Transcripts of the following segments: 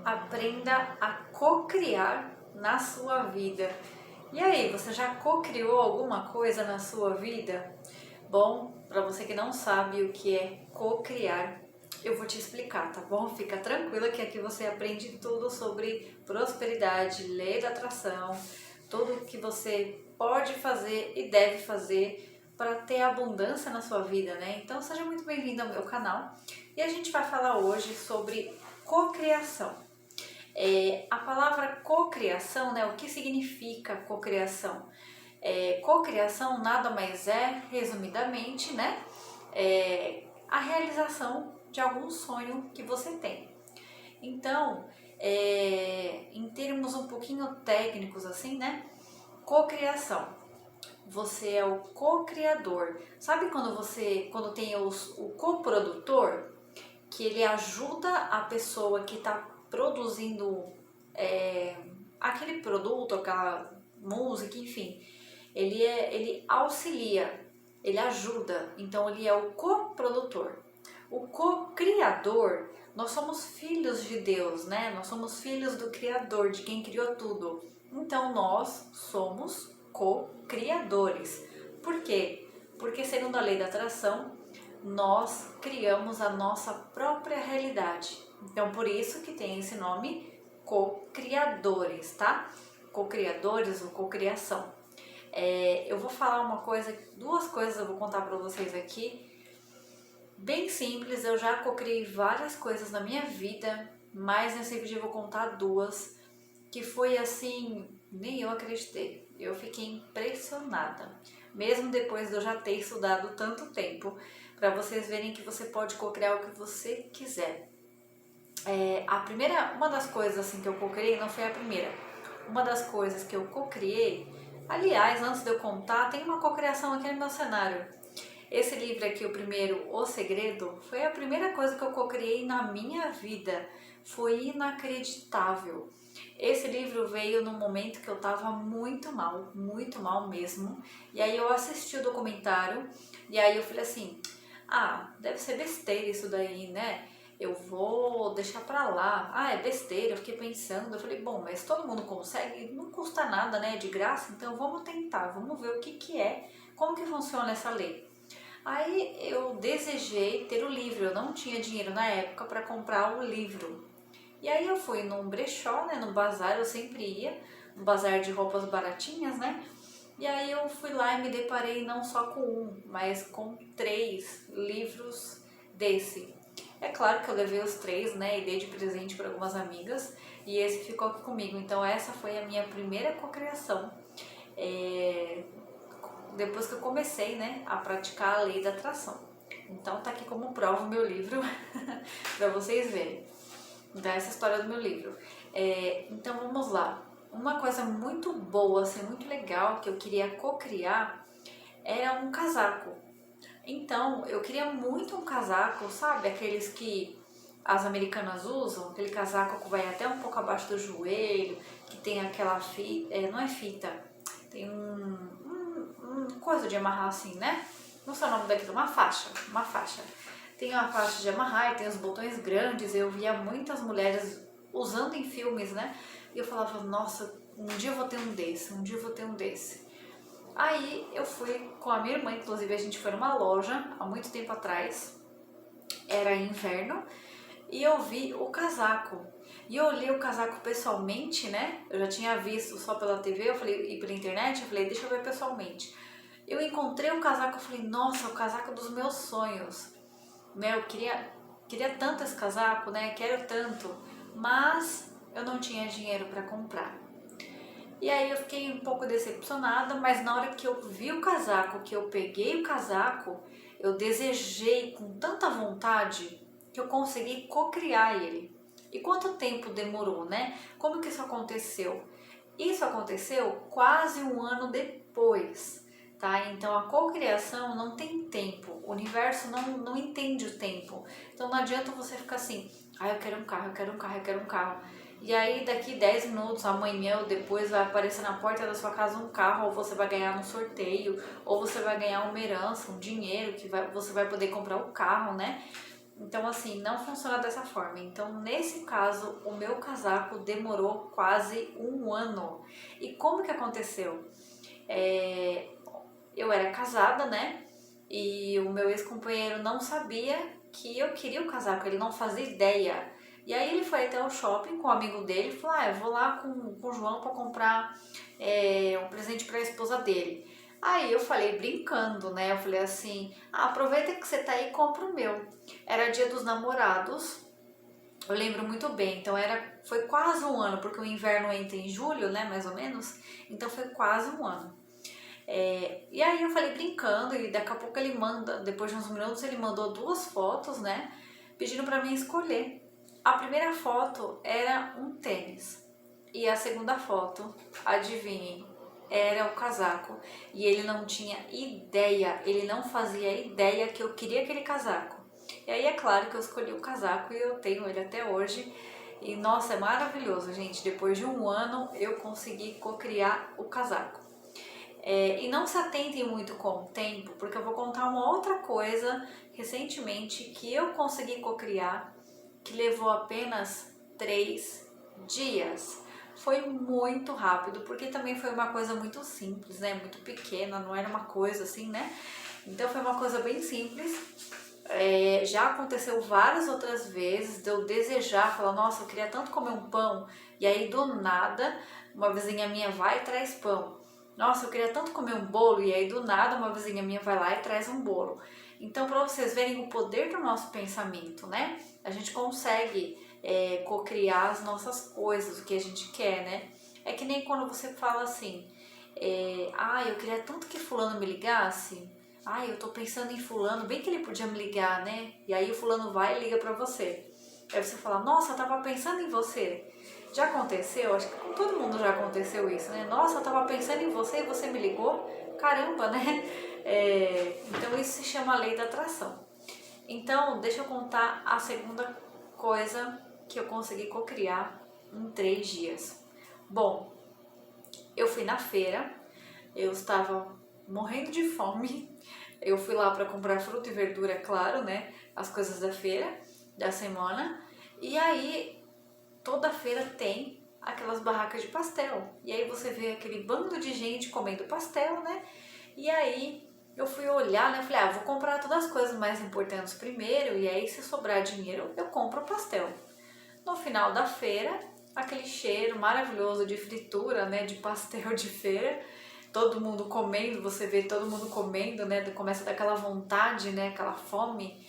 Aprenda a co-criar na sua vida. E aí, você já co-criou alguma coisa na sua vida? Bom, para você que não sabe o que é co-criar, eu vou te explicar, tá bom? Fica tranquila que aqui você aprende tudo sobre prosperidade, lei da atração, tudo o que você pode fazer e deve fazer para ter abundância na sua vida, né? Então seja muito bem-vindo ao meu canal e a gente vai falar hoje sobre cocriação. A palavra cocriação, né? O que significa cocriação? Cocriação nada mais é, resumidamente, né? A realização de algum sonho que você tem. Então, em termos um pouquinho técnicos assim, né? Cocriação. Você é o co-criador. Sabe quando tem o coprodutor, que ele ajuda a pessoa que está produzindo aquele produto, aquela música, enfim, ele auxilia, ele ajuda, então ele é o coprodutor. O co-criador, nós somos filhos de Deus, né? Nós somos filhos do Criador, de quem criou tudo. Então nós somos co-criadores. Por quê? Porque segundo a lei da atração, nós criamos a nossa própria realidade. Então por isso que tem esse nome co-criadores, tá? Co-criadores ou co-criação. Eu vou falar duas coisas eu vou contar para vocês aqui. Bem simples, eu já co-criei várias coisas na minha vida, mas nesse vídeo eu vou contar duas que foi assim, nem eu acreditei. Eu fiquei impressionada, mesmo depois de eu já ter estudado tanto tempo, para vocês verem que você pode co-criar o que você quiser. Uma das coisas assim que eu co-criei, não foi a primeira, uma das coisas que eu co-criei, aliás, antes de eu contar, tem uma co-criação aqui no meu cenário. Esse livro aqui, o primeiro, O Segredo, foi a primeira coisa que eu co-criei na minha vida. Foi inacreditável. Esse livro veio num momento que eu tava muito mal mesmo. E aí eu assisti o documentário e aí eu falei assim, deve ser besteira isso daí, né? Eu vou deixar pra lá. É besteira, eu fiquei pensando. Eu falei, bom, mas todo mundo consegue, não custa nada, né? É de graça, então vamos tentar, vamos ver o que é, como que funciona essa lei. Aí eu desejei ter o livro, eu não tinha dinheiro na época para comprar o livro. E aí eu fui num brechó, né, no bazar, eu sempre ia, no bazar de roupas baratinhas, né? E aí eu fui lá e me deparei não só com um, mas com 3 livros desse. É claro que eu levei os 3, né, e dei de presente para algumas amigas, e esse ficou aqui comigo. Então essa foi a minha primeira cocriação. Depois que eu comecei, né, a praticar a lei da atração. Então tá aqui como prova o meu livro para vocês verem. Então essa é a história do meu livro. Então vamos lá. Uma coisa muito boa, assim, muito legal que eu queria co-criar era um casaco. Então eu queria muito um casaco, sabe? Aqueles que as americanas usam, aquele casaco que vai até um pouco abaixo do joelho, que tem aquela fita, não é fita, tem coisa de amarrar assim, né? Não sei o nome daquilo, uma faixa. Tem uma faixa de amarrar e tem os botões grandes. Eu via muitas mulheres usando em filmes, né? E eu falava, nossa, um dia eu vou ter um desse, Aí eu fui com a minha irmã, inclusive a gente foi numa loja há muito tempo atrás, era inverno, e eu vi o casaco. E eu olhei o casaco pessoalmente, né? Eu já tinha visto só pela TV, eu falei, e pela internet, eu falei, deixa eu ver pessoalmente. Eu encontrei o casaco, eu falei, nossa, o casaco dos meus sonhos. Né? Eu queria tanto esse casaco, né? Quero tanto, mas eu não tinha dinheiro para comprar. E aí eu fiquei um pouco decepcionada, mas na hora que eu vi o casaco, que eu peguei o casaco, eu desejei com tanta vontade que eu consegui co-criar ele. E quanto tempo demorou, né? Como que isso aconteceu? Isso aconteceu quase um ano depois, tá? Então a cocriação não tem tempo, o universo não entende o tempo. Então não adianta você ficar assim, eu quero um carro, eu quero um carro, eu quero um carro. E aí daqui 10 minutos, amanhã ou depois vai aparecer na porta da sua casa um carro, ou você vai ganhar no sorteio, ou você vai ganhar uma herança, um dinheiro que você vai poder comprar o carro, né? Então, assim, não funciona dessa forma. Então, nesse caso, o meu casaco demorou quase um ano. E como que aconteceu? Eu era casada, né? E o meu ex-companheiro não sabia que eu queria o casaco, ele não fazia ideia. E aí ele foi até o shopping com um amigo dele e falou: eu vou lá com o João para comprar um presente para a esposa dele. Aí eu falei brincando, né? Eu falei assim: aproveita que você tá aí e compra o meu. Era dia dos namorados, eu lembro muito bem. Então foi quase um ano, porque o inverno entra em julho, né? Mais ou menos. Então foi quase um ano. E aí eu falei brincando e daqui a pouco ele manda, depois de uns minutos ele mandou 2 fotos, né, pedindo para mim escolher. A primeira foto era um tênis e a segunda foto, adivinhem, era o casaco. E ele não tinha ideia, ele não fazia ideia que eu queria aquele casaco. E aí é claro que eu escolhi o casaco e eu tenho ele até hoje. E nossa, é maravilhoso, gente. Depois de um ano eu consegui cocriar o casaco. E não se atentem muito com o tempo, porque eu vou contar uma outra coisa recentemente que eu consegui cocriar, que levou apenas 3 dias. Foi muito rápido, porque também foi uma coisa muito simples, né? Muito pequena, não era uma coisa assim, né? Então foi uma coisa bem simples. Já aconteceu várias outras vezes de eu desejar, falar, nossa, eu queria tanto comer um pão, e aí do nada uma vizinha minha vai e traz pão. Nossa, eu queria tanto comer um bolo, e aí do nada uma vizinha minha vai lá e traz um bolo. Então, para vocês verem o poder do nosso pensamento, né? A gente consegue cocriar as nossas coisas, o que a gente quer, né? É que nem quando você fala assim, eu queria tanto que fulano me ligasse. Eu tô pensando em fulano, bem que ele podia me ligar, né? E aí o fulano vai e liga pra você. Aí você fala, nossa, eu tava pensando em você. Já aconteceu? Acho que com todo mundo já aconteceu isso, né? Nossa, eu tava pensando em você e você me ligou. Caramba, né? Então isso se chama lei da atração. Então, deixa eu contar a segunda coisa que eu consegui cocriar em 3 dias. Bom, eu fui na feira, eu estava morrendo de fome. Eu fui lá para comprar fruta e verdura, claro, né? As coisas da feira, da semana. E aí, toda feira tem aquelas barracas de pastel. E aí você vê aquele bando de gente comendo pastel, né? E aí eu fui olhar, né? Eu falei, vou comprar todas as coisas mais importantes primeiro. E aí, se sobrar dinheiro, eu compro o pastel. No final da feira, aquele cheiro maravilhoso de fritura, né? De pastel de feira. Todo mundo comendo, você vê todo mundo comendo, né? Começa a dar aquela vontade, né? Aquela fome.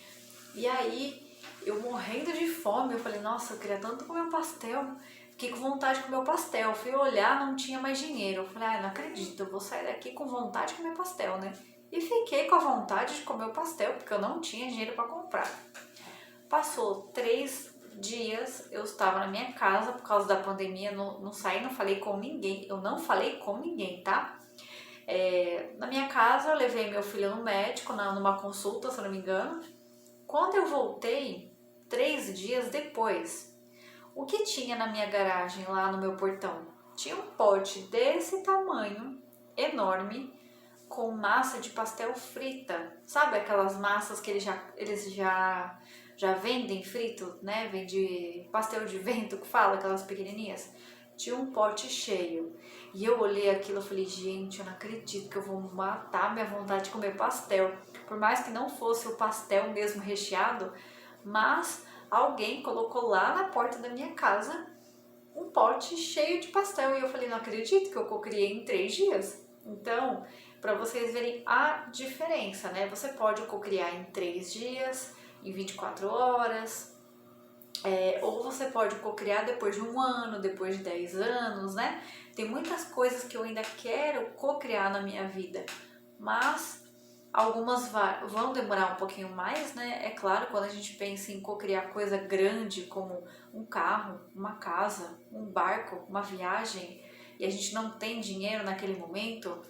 E aí, eu morrendo de fome, eu falei, nossa, eu queria tanto comer um pastel. Fiquei com vontade de comer o pastel. Fui olhar, não tinha mais dinheiro. Eu falei, não acredito, eu vou sair daqui com vontade de comer pastel, né? E fiquei com a vontade de comer o pastel, porque eu não tinha dinheiro para comprar. Passou 3 dias, eu estava na minha casa por causa da pandemia, não saí, não falei com ninguém. Eu não falei com ninguém, tá? Na minha casa, eu levei meu filho no médico, numa consulta, se eu não me engano. Quando eu voltei, 3 dias depois, o que tinha na minha garagem, lá no meu portão? Tinha um pote desse tamanho, enorme, com massa de pastel frita. Sabe aquelas massas que eles já vendem frito, né? Vende pastel de vento, que fala, aquelas pequenininhas. Tinha um pote cheio. E eu olhei aquilo e falei, gente, eu não acredito que eu vou matar minha vontade de comer pastel. Por mais que não fosse o pastel mesmo recheado, mas alguém colocou lá na porta da minha casa um pote cheio de pastel. E eu falei, não acredito que eu cocriei em 3 dias. Então, para vocês verem a diferença, né? Você pode cocriar em 3 dias, em 24 horas, ou você pode cocriar depois de 1 ano, depois de 10 anos, né? Tem muitas coisas que eu ainda quero cocriar na minha vida, mas algumas vão demorar um pouquinho mais, né? É claro, quando a gente pensa em cocriar coisa grande como um carro, uma casa, um barco, uma viagem, e a gente não tem dinheiro naquele momento,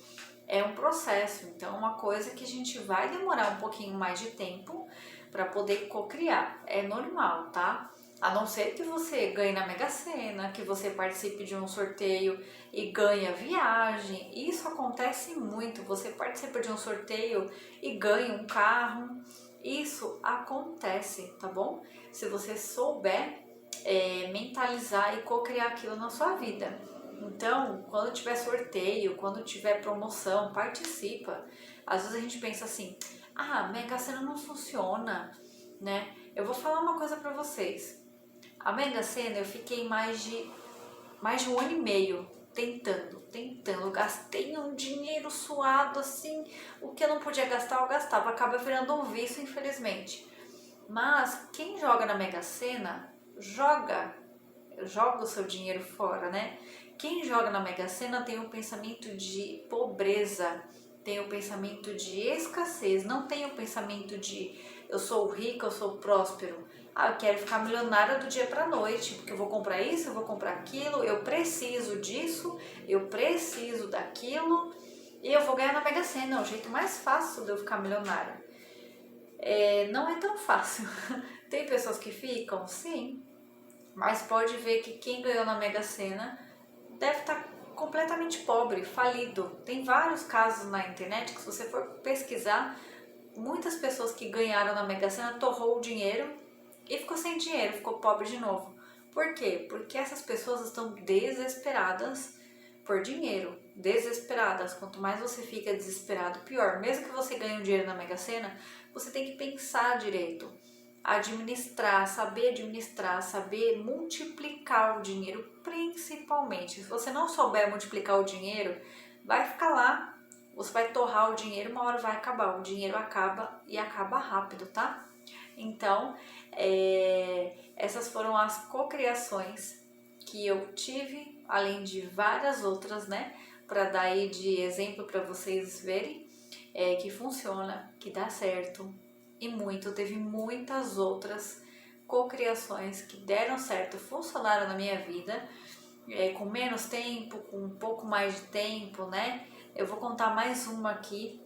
é um processo. Então é uma coisa que a gente vai demorar um pouquinho mais de tempo para poder cocriar. É normal, tá? A não ser que você ganhe na Mega Sena, que você participe de um sorteio e ganhe a viagem. Isso acontece muito. Você participa de um sorteio e ganha um carro Isso acontece, tá bom? Se você souber mentalizar e co-criar aquilo na sua vida. Então, quando tiver sorteio, quando tiver promoção, participa. Às vezes a gente pensa assim, ah, Mega Sena não funciona, né? Eu vou falar uma coisa pra vocês. A Mega Sena eu fiquei mais de 1 ano e meio tentando. Gastei um dinheiro suado assim, o que eu não podia gastar, eu gastava. Acaba virando um vício, infelizmente. Mas quem joga na Mega Sena, joga o seu dinheiro fora, né? Quem joga na Mega Sena tem um pensamento de pobreza, tem o pensamento de escassez, não tem o pensamento de eu sou rico, eu sou próspero. Ah, eu quero ficar milionária do dia para noite, porque eu vou comprar isso, eu vou comprar aquilo, eu preciso disso, eu preciso daquilo e eu vou ganhar na Mega Sena. É o jeito mais fácil de eu ficar milionária. Não é tão fácil. Tem pessoas que ficam, sim, mas pode ver que quem ganhou na Mega Sena deve estar completamente pobre, falido. Tem vários casos na internet que, se você for pesquisar, muitas pessoas que ganharam na Mega Sena torrou o dinheiro e ficou sem dinheiro, ficou pobre de novo. Por quê? Porque essas pessoas estão desesperadas por dinheiro, desesperadas. Quanto mais você fica desesperado, pior. Mesmo que você ganhe um dinheiro na Mega Sena, você tem que pensar direito, administrar, saber multiplicar o dinheiro, principalmente. Se você não souber multiplicar o dinheiro, vai ficar lá, você vai torrar o dinheiro, uma hora vai acabar. O dinheiro acaba e acaba rápido, tá? Então, essas foram as cocriações que eu tive, além de várias outras, né? Para dar aí de exemplo para vocês verem que funciona, que dá certo e muito. Teve muitas outras cocriações que deram certo, funcionaram na minha vida, com menos tempo, com um pouco mais de tempo, né? Eu vou contar mais uma aqui,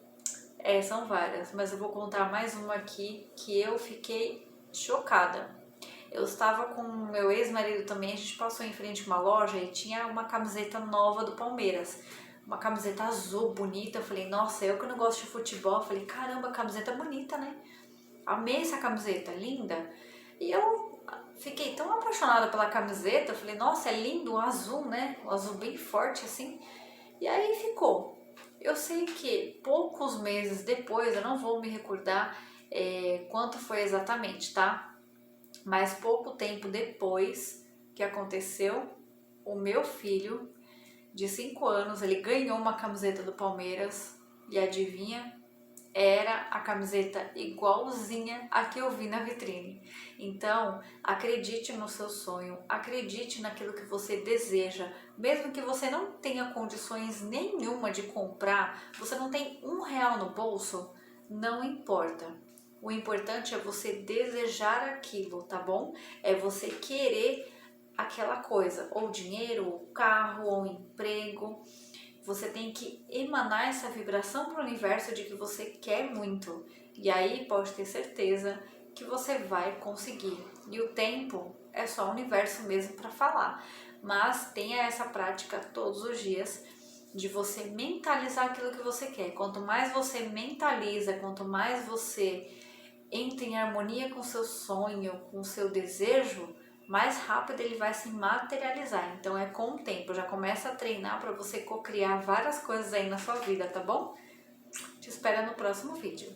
são várias, mas eu vou contar mais uma aqui que eu fiquei chocada. Eu estava com meu ex-marido também, a gente passou em frente a uma loja e tinha uma camiseta nova do Palmeiras. Uma camiseta azul, bonita. Eu falei, nossa, eu que não gosto de futebol. Eu falei, caramba, camiseta bonita, né? Amei essa camiseta, linda. E eu fiquei tão apaixonada pela camiseta. Eu falei, nossa, é lindo o azul, né? O azul bem forte assim. E aí ficou. Eu sei que poucos meses depois, eu não vou me recordar quanto foi exatamente, tá? Mas pouco tempo depois que aconteceu, o meu filho de 5 anos, ele ganhou uma camiseta do Palmeiras e adivinha? Era a camiseta igualzinha a que eu vi na vitrine. Então, acredite no seu sonho, acredite naquilo que você deseja. Mesmo que você não tenha condições nenhuma de comprar, você não tem R$ 1 no bolso, não importa. O importante é você desejar aquilo, tá bom? É você querer aquela coisa, ou dinheiro, ou carro, ou emprego. Você tem que emanar essa vibração para o universo de que você quer muito. E aí pode ter certeza que você vai conseguir. E o tempo é só o universo mesmo para falar. Mas tenha essa prática todos os dias de você mentalizar aquilo que você quer. Quanto mais você mentaliza, quanto mais você entra em harmonia com o seu sonho, com o seu desejo, mais rápido ele vai se materializar. Então é com o tempo, já começa a treinar para você cocriar várias coisas aí na sua vida, tá bom? Te espero no próximo vídeo.